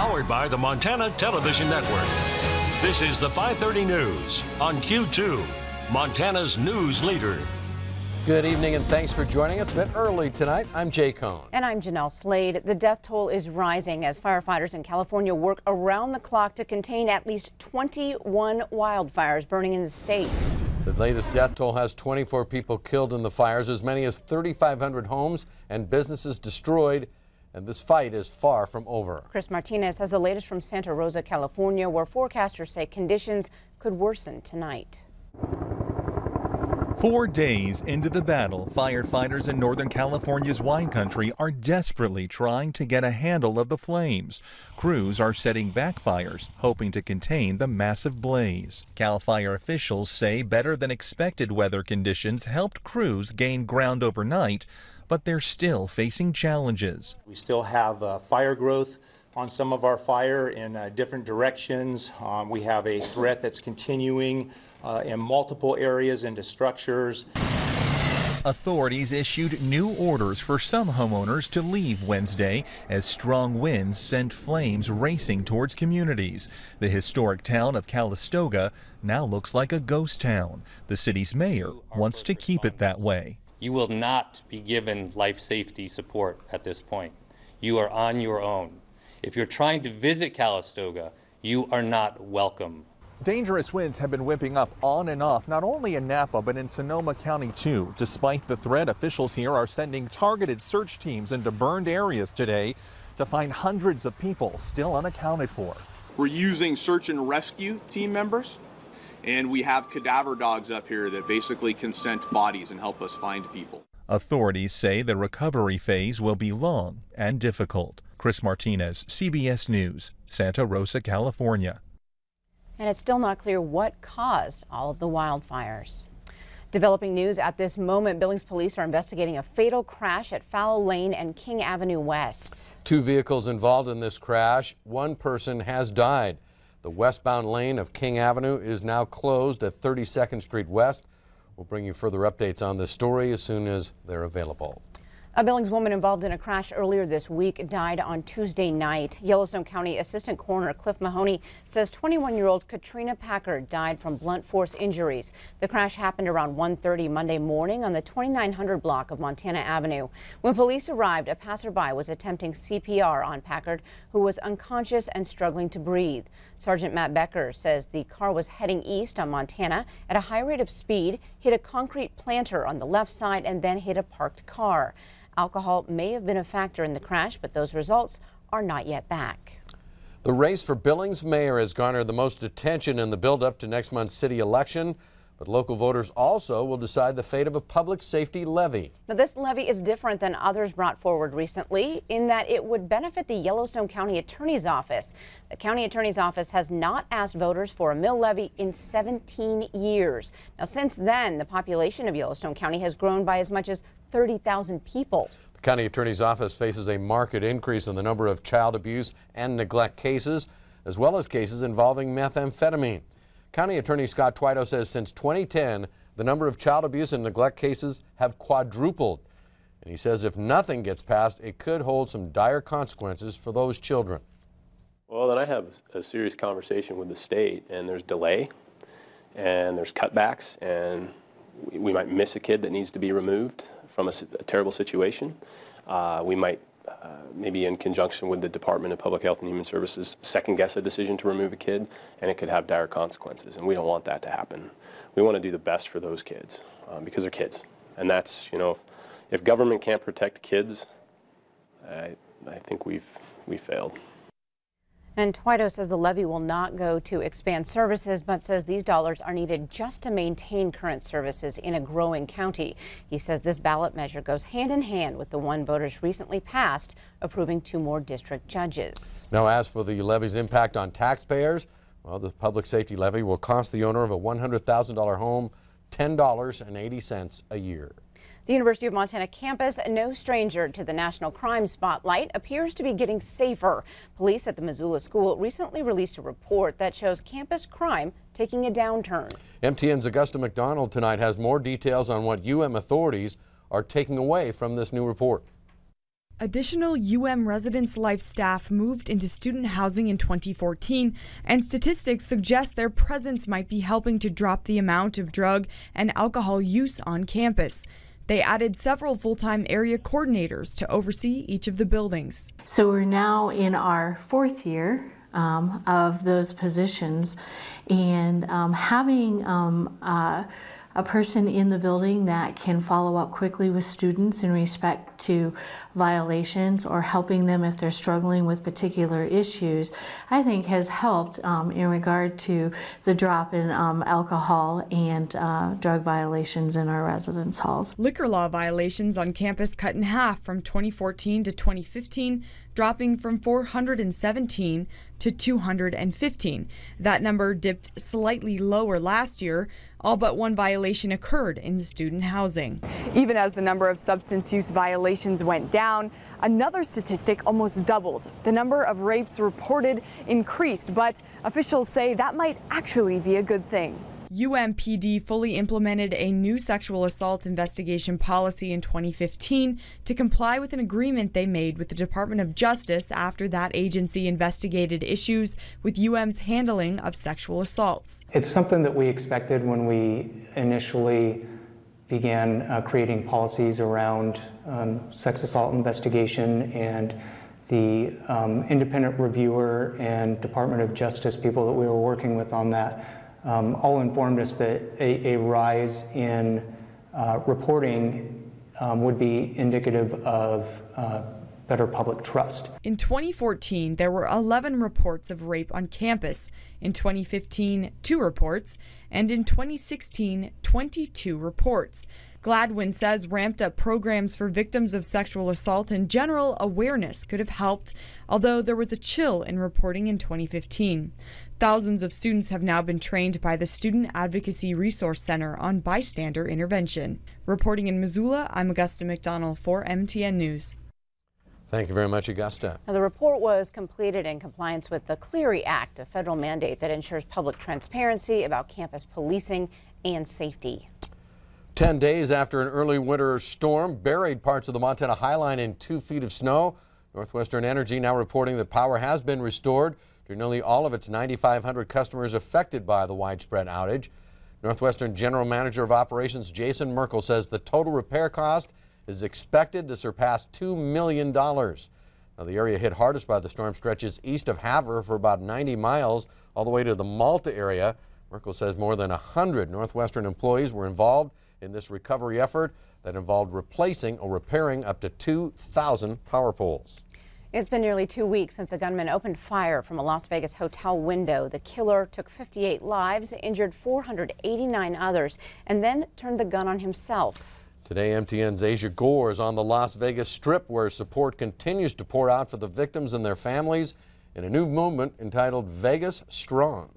Powered by the Montana Television Network. This is the 5:30 News on Q2, Montana's news leader. Good evening and thanks for joining us a bit early tonight. I'm Jay Cohn. And I'm Jeanelle Slade. The death toll is rising as firefighters in California work around the clock to contain at least 21 wildfires burning in the state. The latest death toll has 24 people killed in the fires, as many as 3,500 homes and businesses destroyed, and this fight is far from over. Chris Martinez has the latest from Santa Rosa, California, where forecasters say conditions could worsen tonight. 4 days into the battle, firefighters in Northern California's wine country are desperately trying to get a handle of the flames. Crews are setting backfires, hoping to contain the massive blaze. CAL FIRE officials say better than expected weather conditions helped crews gain ground overnight, but they're still facing challenges. We still have fire growth on some of our fire in different directions. We have a threat that's continuing in multiple areas into structures. Authorities issued new orders for some homeowners to leave Wednesday as strong winds sent flames racing towards communities. The historic town of Calistoga now looks like a ghost town. The city's mayor wants to keep it that way. You will not be given life safety support at this point. You are on your own. If you're trying to visit Calistoga, you are not welcome. Dangerous winds have been whipping up on and off, not only in Napa, but in Sonoma County too. Despite the threat, officials here are sending targeted search teams into burned areas today to find hundreds of people still unaccounted for. We're using search and rescue team members, and we have cadaver dogs up here that basically can scent bodies and help us find people. Authorities say the recovery phase will be long and difficult. Chris Martinez, CBS News, Santa Rosa, California. And it's still not clear what caused all of the wildfires. Developing news at this moment, Billings police are investigating a fatal crash at Fowl Lane and King Avenue West. 2 vehicles involved in this crash. 1 person has died. The westbound lane of King Avenue is now closed at 32nd Street West. We'll bring you further updates on this story as soon as they're available. A Billings woman involved in a crash earlier this week died on Tuesday night. Yellowstone County Assistant Coroner Cliff Mahoney says 21-year-old Katrina Packard died from blunt force injuries. The crash happened around 1:30 Monday morning on the 2900 block of Montana Avenue. When police arrived, a passerby was attempting CPR on Packard, who was unconscious and struggling to breathe. Sergeant Matt Becker says the car was heading east on Montana at a high rate of speed, hit a concrete planter on the left side, and then hit a parked car. Alcohol may have been a factor in the crash, but those results are not yet back. The race for Billings mayor has garnered the most attention in the build-up to next month's city election, but local voters also will decide the fate of a public safety levy. Now, this levy is different than others brought forward recently in that it would benefit the Yellowstone County Attorney's Office. The County Attorney's Office has not asked voters for a mill levy in 17 years. Now, since then, the population of Yellowstone County has grown by as much as 30,000 people. The County Attorney's Office faces a marked increase in the number of child abuse and neglect cases, as well as cases involving methamphetamine. County Attorney Scott Twido says since 2010, the number of child abuse and neglect cases have quadrupled. And he says if nothing gets passed, it could hold some dire consequences for those children. Well, then I have a serious conversation with the state, and there's delay, and there's cutbacks, and we might miss a kid that needs to be removed from a terrible situation. We might, maybe in conjunction with the Department of Public Health and Human Services, second guess a decision to remove a kid, and it could have dire consequences, and we don't want that to happen. We want to do the best for those kids because they're kids, and that's, you know, if government can't protect kids, I think we've failed. And Twido says the levy will not go to expand services, but says these dollars are needed just to maintain current services in a growing county. He says this ballot measure goes hand in hand with the one voters recently passed, approving 2 more district judges. Now, as for the levy's impact on taxpayers, well, the public safety levy will cost the owner of a $100,000 home $10.80 a year. The University of Montana campus, no stranger to the national crime spotlight, appears to be getting safer. Police at the Missoula school recently released a report that shows campus crime taking a downturn. MTN's Augusta McDonald tonight has more details on what UM authorities are taking away from this new report. Additional Residence Life staff moved into student housing in 2014, and statistics suggest their presence might be helping to drop the amount of drug and alcohol use on campus. They added several full-time area coordinators to oversee each of the buildings. So we're now in our 4th year of those positions, and having a person in the building that can follow up quickly with students in respect to violations or helping them if they're struggling with particular issues, I think has helped in regard to the drop in alcohol and drug violations in our residence halls. Liquor law violations on campus cut in half from 2014 to 2015, dropping from 417 to 215. That number dipped slightly lower last year. All but one violation occurred in student housing. Even as the number of substance use violations went down, another statistic almost doubled. The number of rapes reported increased, but officials say that might actually be a good thing. UMPD fully implemented a new sexual assault investigation policy in 2015 to comply with an agreement they made with the Department of Justice after that agency investigated issues with UM's handling of sexual assaults. It's something that we expected when we initially began creating policies around sex assault investigation, and the independent reviewer and Department of Justice people that we were working with on that all informed us that a rise in reporting would be indicative of better public trust. In 2014, there were 11 reports of rape on campus. In 2015, 2 reports, and in 2016, 22 reports. Gladwin says ramped up programs for victims of sexual assault and general awareness could have helped, although there was a chill in reporting in 2015. Thousands of students have now been trained by the Student Advocacy Resource Center on bystander intervention. Reporting in Missoula, I'm Augusta McDonald for MTN News. Thank you very much, Augusta. Now, the report was completed in compliance with the Clery Act, a federal mandate that ensures public transparency about campus policing and safety. 10 days after an early winter storm buried parts of the Montana High Line in 2 feet of snow, Northwestern Energy now reporting that power has been restored to nearly all of its 9,500 customers affected by the widespread outage. Northwestern General Manager of Operations Jason Merkel says the total repair cost is expected to surpass $2 million. Now, the area hit hardest by the storm stretches east of Havre for about 90 miles all the way to the Malta area. Merkel says more than 100 Northwestern employees were involved in this recovery effort that involved replacing or repairing up to 2,000 power poles. It's been nearly 2 weeks since a gunman opened fire from a Las Vegas hotel window. The killer took 58 lives, injured 489 others, and then turned the gun on himself. Today, MTN's Asia Gore is on the Las Vegas Strip, where support continues to pour out for the victims and their families in a new movement entitled Vegas Strong.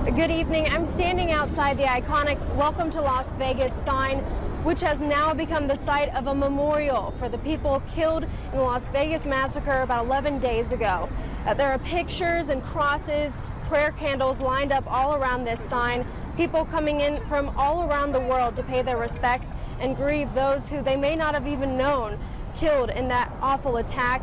Good evening. I'm standing outside the iconic Welcome to Las Vegas sign, which has now become the site of a memorial for the people killed in the Las Vegas massacre about 11 days ago. There are pictures and crosses, prayer candles lined up all around this sign. People coming in from all around the world to pay their respects and grieve those who they may not have even known killed in that awful attack.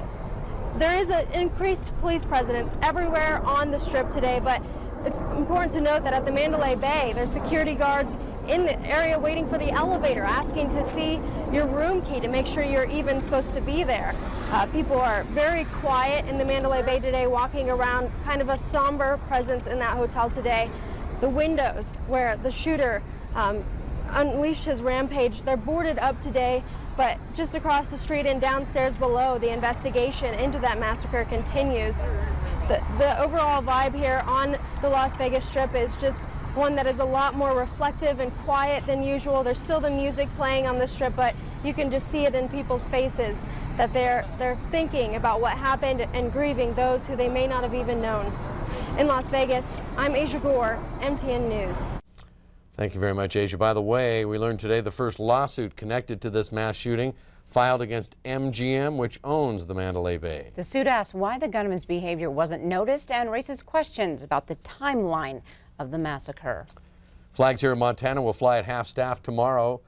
There is an increased police presence everywhere on the Strip today, but it's important to note that at the Mandalay Bay, there's security guards in the area waiting for the elevator, asking to see your room key to make sure you're even supposed to be there. People are very quiet in the Mandalay Bay today, walking around, kind of a somber presence in that hotel today. The windows where the shooter unleashed his rampage, they're boarded up today, but just across the street and downstairs below, the investigation into that massacre continues. The overall vibe here on the Las Vegas Strip is just one that is a lot more reflective and quiet than usual. There's still the music playing on the Strip, but you can just see it in people's faces that they're thinking about what happened and grieving those who they may not have even known. In Las Vegas, I'm Asia Gore, MTN News. Thank you very much, Asia. By the way, we learned today the first lawsuit connected to this mass shooting filed against MGM, which owns the Mandalay Bay. The suit asks why the gunman's behavior wasn't noticed and raises questions about the timeline of the massacre. Flags here in Montana will fly at half-staff tomorrow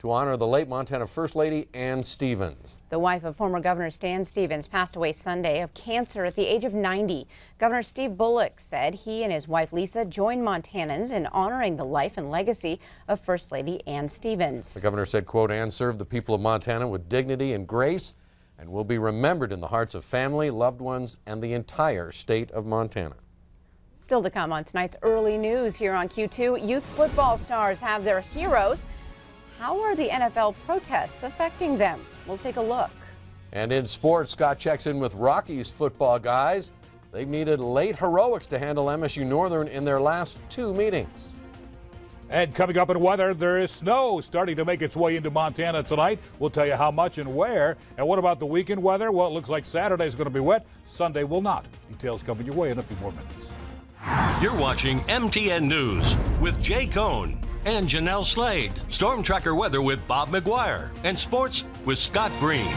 to honor the late Montana First Lady Ann Stevens. The wife of former Governor Stan Stevens passed away Sunday of cancer at the age of 90. Governor Steve Bullock said he and his wife Lisa joined Montanans in honoring the life and legacy of First Lady Ann Stevens. The governor said, quote, Ann served the people of Montana with dignity and grace and will be remembered in the hearts of family, loved ones, and the entire state of Montana. Still to come on tonight's early news here on Q2, youth football stars have their heroes. How are the NFL protests affecting them? We'll take a look. And in sports, Scott checks in with Rockies football guys. They've needed late heroics to handle MSU Northern in their last 2 meetings. And coming up in weather, there is snow starting to make its way into Montana tonight. We'll tell you how much and where. And what about the weekend weather? Well, it looks like Saturday is going to be wet. Sunday will not. Details coming your way in a few more minutes. You're watching MTN News with Jay Cohn and Jeanelle Slade. Storm Tracker weather with Bob McGuire. And sports with Scott Green.